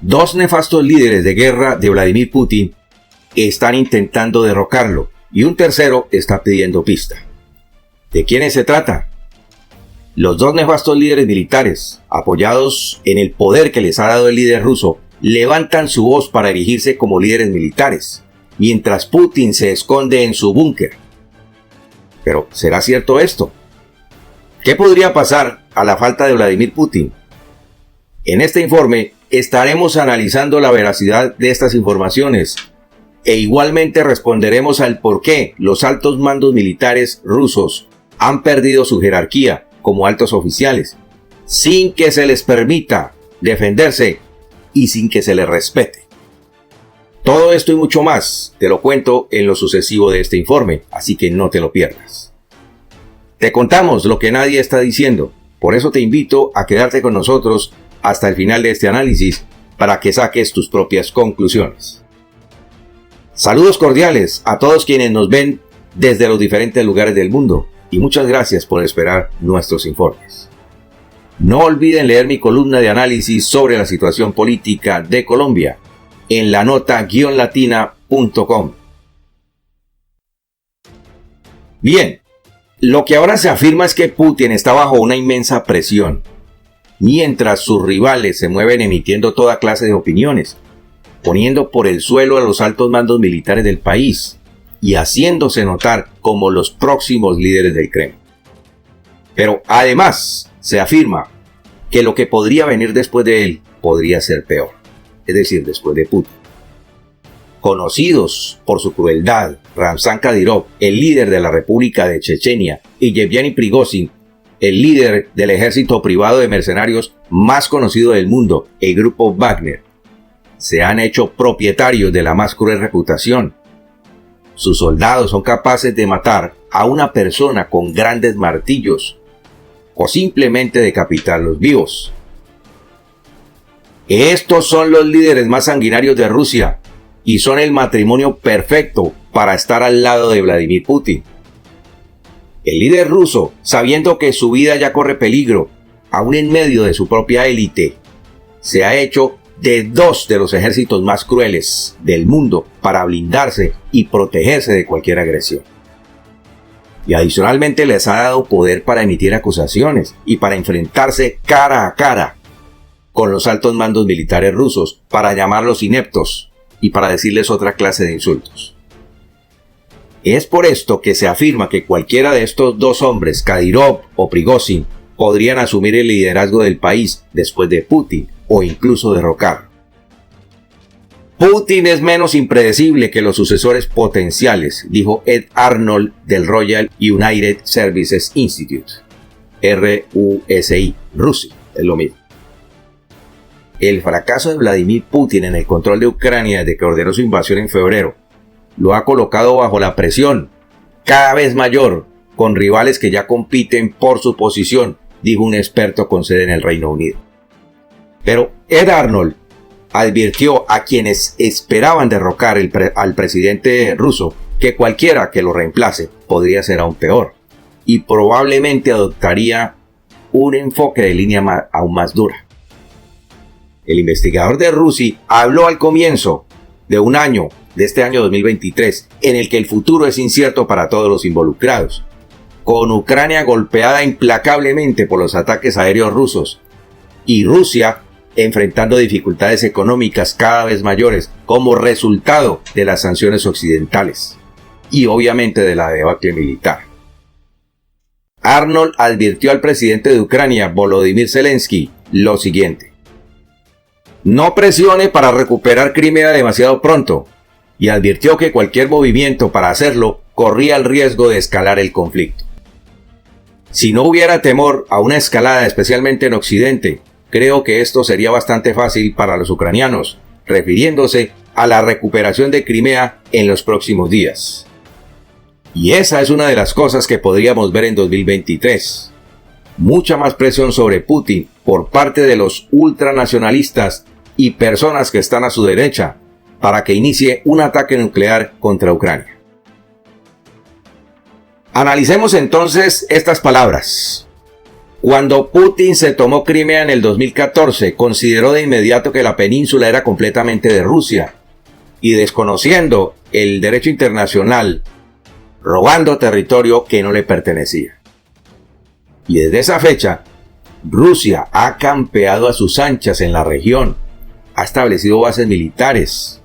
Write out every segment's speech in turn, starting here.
Dos nefastos líderes de guerra de Vladimir Putin están intentando derrocarlo y un tercero está pidiendo pista. ¿De quiénes se trata? Los dos nefastos líderes militares, apoyados en el poder que les ha dado el líder ruso, levantan su voz para erigirse como líderes militares, mientras Putin se esconde en su búnker. Pero, ¿será cierto esto? ¿Qué podría pasar a la falta de Vladimir Putin? En este informe estaremos analizando la veracidad de estas informaciones e igualmente responderemos al por qué los altos mandos militares rusos han perdido su jerarquía como altos oficiales, sin que se les permita defenderse y sin que se les respete. Todo esto y mucho más te lo cuento en lo sucesivo de este informe, así que no te lo pierdas. Te contamos lo que nadie está diciendo, por eso te invito a quedarte con nosotros hasta el final de este análisis para que saques tus propias conclusiones. Saludos cordiales a todos quienes nos ven desde los diferentes lugares del mundo y muchas gracias por esperar nuestros informes. No olviden leer mi columna de análisis sobre la situación política de Colombia en lanota-latina.com. Bien, lo que ahora se afirma es que Putin está bajo una inmensa presión, mientras sus rivales se mueven emitiendo toda clase de opiniones, poniendo por el suelo a los altos mandos militares del país y haciéndose notar como los próximos líderes del Kremlin. Pero además se afirma que lo que podría venir después de él podría ser peor, es decir, después de Putin. Conocidos por su crueldad, Ramzan Kadyrov, el líder de la República de Chechenia, y Yevgeny Prigozhin, el líder del ejército privado de mercenarios más conocido del mundo, el grupo Wagner, se han hecho propietarios de la más cruel reputación. Sus soldados son capaces de matar a una persona con grandes martillos o simplemente decapitarlos vivos. Estos son los líderes más sanguinarios de Rusia y son el matrimonio perfecto para estar al lado de Vladimir Putin. El líder ruso, sabiendo que su vida ya corre peligro, aún en medio de su propia élite, se ha hecho de dos de los ejércitos más crueles del mundo para blindarse y protegerse de cualquier agresión. Y adicionalmente les ha dado poder para emitir acusaciones y para enfrentarse cara a cara con los altos mandos militares rusos para llamarlos ineptos y para decirles otra clase de insultos. Es por esto que se afirma que cualquiera de estos dos hombres, Kadyrov o Prigozhin, podrían asumir el liderazgo del país después de Putin o incluso derrocarlo. Putin es menos impredecible que los sucesores potenciales, dijo Ed Arnold del Royal United Services Institute, RUSI, Rusia, es lo mismo. El fracaso de Vladimir Putin en el control de Ucrania desde que ordenó su invasión en febrero lo ha colocado bajo la presión cada vez mayor con rivales que ya compiten por su posición, dijo un experto con sede en el Reino Unido. Pero Ed Arnold advirtió a quienes esperaban derrocar al presidente ruso que cualquiera que lo reemplace podría ser aún peor y probablemente adoptaría un enfoque de línea aún más dura. El investigador de RUSI habló al comienzo de un año, de este año 2023, en el que el futuro es incierto para todos los involucrados, con Ucrania golpeada implacablemente por los ataques aéreos rusos y Rusia enfrentando dificultades económicas cada vez mayores como resultado de las sanciones occidentales y obviamente de la debacle militar. Arnold advirtió al presidente de Ucrania, Volodymyr Zelensky, lo siguiente: no presione para recuperar Crimea demasiado pronto, y advirtió que cualquier movimiento para hacerlo corría el riesgo de escalar el conflicto. Si no hubiera temor a una escalada, especialmente en Occidente, creo que esto sería bastante fácil para los ucranianos, refiriéndose a la recuperación de Crimea en los próximos días. Y esa es una de las cosas que podríamos ver en 2023. Mucha más presión sobre Putin por parte de los ultranacionalistas y personas que están a su derecha para que inicie un ataque nuclear contra Ucrania. Analicemos entonces estas palabras. Cuando Putin se tomó Crimea en el 2014, consideró de inmediato que la península era completamente de Rusia y, desconociendo el derecho internacional, robando territorio que no le pertenecía. Y desde esa fecha, Rusia ha campeado a sus anchas en la región, ha establecido bases militares,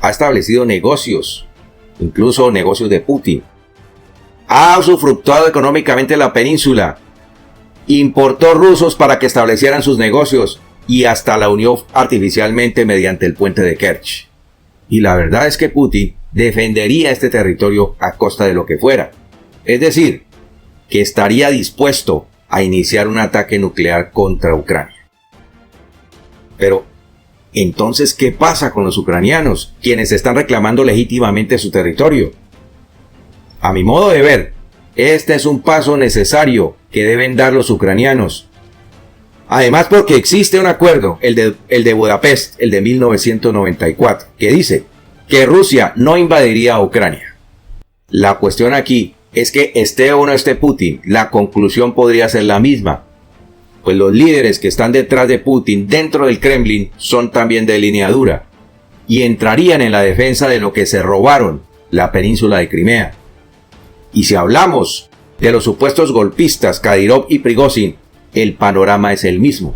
ha establecido negocios, incluso negocios de Putin, ha usufructuado económicamente la península, importó rusos para que establecieran sus negocios y hasta la unió artificialmente mediante el puente de Kerch. Y la verdad es que Putin defendería este territorio a costa de lo que fuera. Es decir, que estaría dispuesto a iniciar un ataque nuclear contra Ucrania. Pero, entonces, ¿qué pasa con los ucranianos, quienes están reclamando legítimamente su territorio? A mi modo de ver, este es un paso necesario que deben dar los ucranianos. Además, porque existe un acuerdo, el de Budapest, el de 1994, que dice que Rusia no invadiría a Ucrania. La cuestión aquí es que esté o no esté Putin, la conclusión podría ser la misma, pues los líderes que están detrás de Putin dentro del Kremlin son también de línea dura y entrarían en la defensa de lo que se robaron, la península de Crimea. Y si hablamos de los supuestos golpistas Kadyrov y Prigozhin, el panorama es el mismo.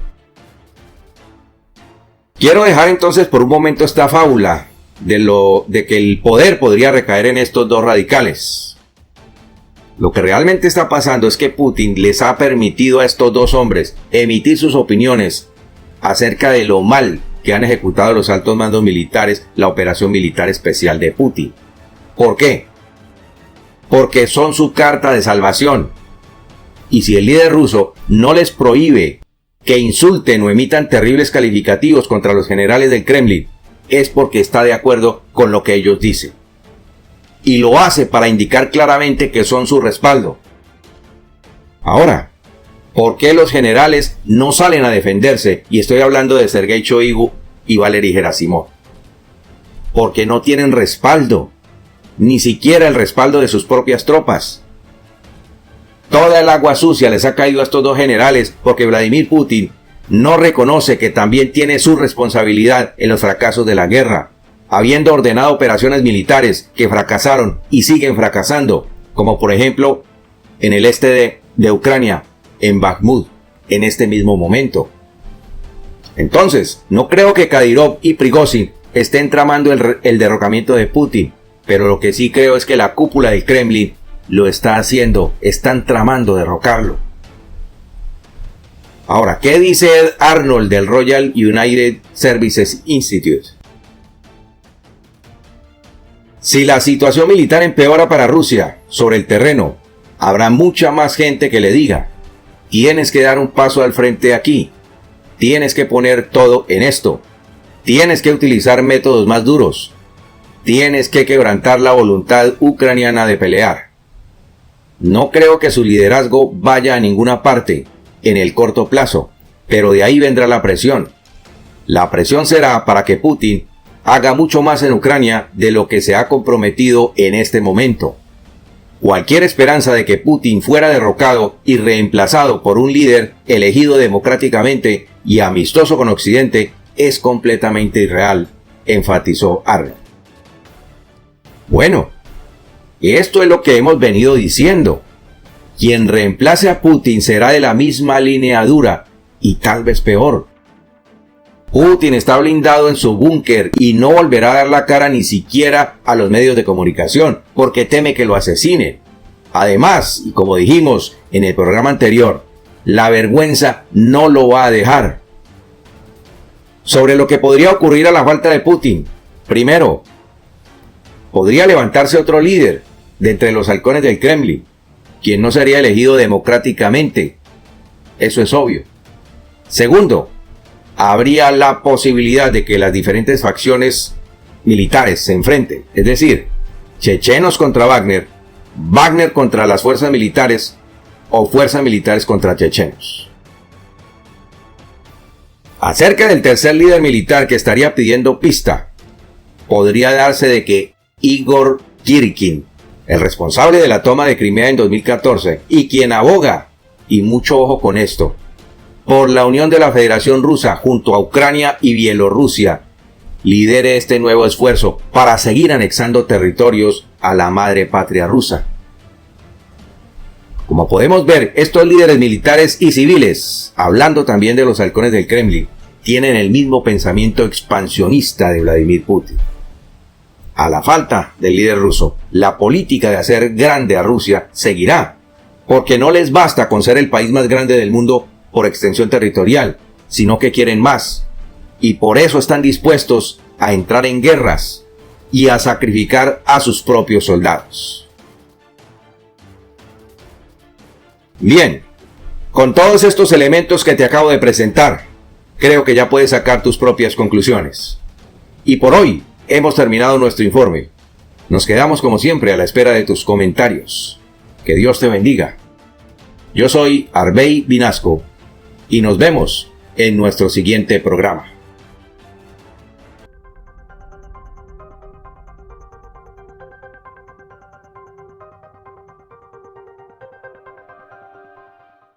Quiero dejar entonces por un momento esta fábula de que el poder podría recaer en estos dos radicales. Lo que realmente está pasando es que Putin les ha permitido a estos dos hombres emitir sus opiniones acerca de lo mal que han ejecutado los altos mandos militares la operación militar especial de Putin. ¿Por qué? Porque son su carta de salvación. Y si el líder ruso no les prohíbe que insulten o emitan terribles calificativos contra los generales del Kremlin, es porque está de acuerdo con lo que ellos dicen. Y lo hace para indicar claramente que son su respaldo. Ahora, ¿por qué los generales no salen a defenderse? Y estoy hablando de Sergei Shoigu y Valery Gerasimov. Porque no tienen respaldo, ni siquiera el respaldo de sus propias tropas. Toda el agua sucia les ha caído a estos dos generales porque Vladimir Putin no reconoce que también tiene su responsabilidad en los fracasos de la guerra, habiendo ordenado operaciones militares que fracasaron y siguen fracasando, como por ejemplo en el este de Ucrania, en Bakhmut, en este mismo momento. Entonces, no creo que Kadyrov y Prigozhin estén tramando el derrocamiento de Putin, pero lo que sí creo es que la cúpula del Kremlin lo está haciendo, están tramando derrocarlo. Ahora, ¿qué dice Ed Arnold del Royal United Services Institute? Si la situación militar empeora para Rusia sobre el terreno, habrá mucha más gente que le diga: tienes que dar un paso al frente aquí, tienes que poner todo en esto, tienes que utilizar métodos más duros, tienes que quebrantar la voluntad ucraniana de pelear. No creo que su liderazgo vaya a ninguna parte en el corto plazo, pero de ahí vendrá la presión. La presión será para que Putin haga mucho más en Ucrania de lo que se ha comprometido en este momento. Cualquier esperanza de que Putin fuera derrocado y reemplazado por un líder elegido democráticamente y amistoso con Occidente es completamente irreal, enfatizó Arnold. Bueno, esto es lo que hemos venido diciendo. Quien reemplace a Putin será de la misma línea dura y tal vez peor. Putin está blindado en su búnker y no volverá a dar la cara ni siquiera a los medios de comunicación porque teme que lo asesinen. Además, y como dijimos en el programa anterior, la vergüenza no lo va a dejar. Sobre lo que podría ocurrir a la falta de Putin. Primero, podría levantarse otro líder de entre los halcones del Kremlin, quien no sería elegido democráticamente. Eso es obvio. Segundo, habría la posibilidad de que las diferentes facciones militares se enfrenten. Es decir, chechenos contra Wagner, Wagner contra las fuerzas militares o fuerzas militares contra chechenos. Acerca del tercer líder militar que estaría pidiendo pista, podría darse de que Igor Girkin, el responsable de la toma de Crimea en 2014 y quien aboga y mucho ojo con esto, por la unión de la Federación Rusa junto a Ucrania y Bielorrusia, lidere este nuevo esfuerzo para seguir anexando territorios a la madre patria rusa. Como podemos ver, estos líderes militares y civiles, hablando también de los halcones del Kremlin, tienen el mismo pensamiento expansionista de Vladimir Putin. A la falta del líder ruso, la política de hacer grande a Rusia seguirá, porque no les basta con ser el país más grande del mundo por extensión territorial, sino que quieren más, y por eso están dispuestos a entrar en guerras y a sacrificar a sus propios soldados. Bien, con todos estos elementos que te acabo de presentar, creo que ya puedes sacar tus propias conclusiones. Y por hoy hemos terminado nuestro informe. Nos quedamos como siempre a la espera de tus comentarios. Que Dios te bendiga. Yo soy Arbey Vinasco y nos vemos en nuestro siguiente programa.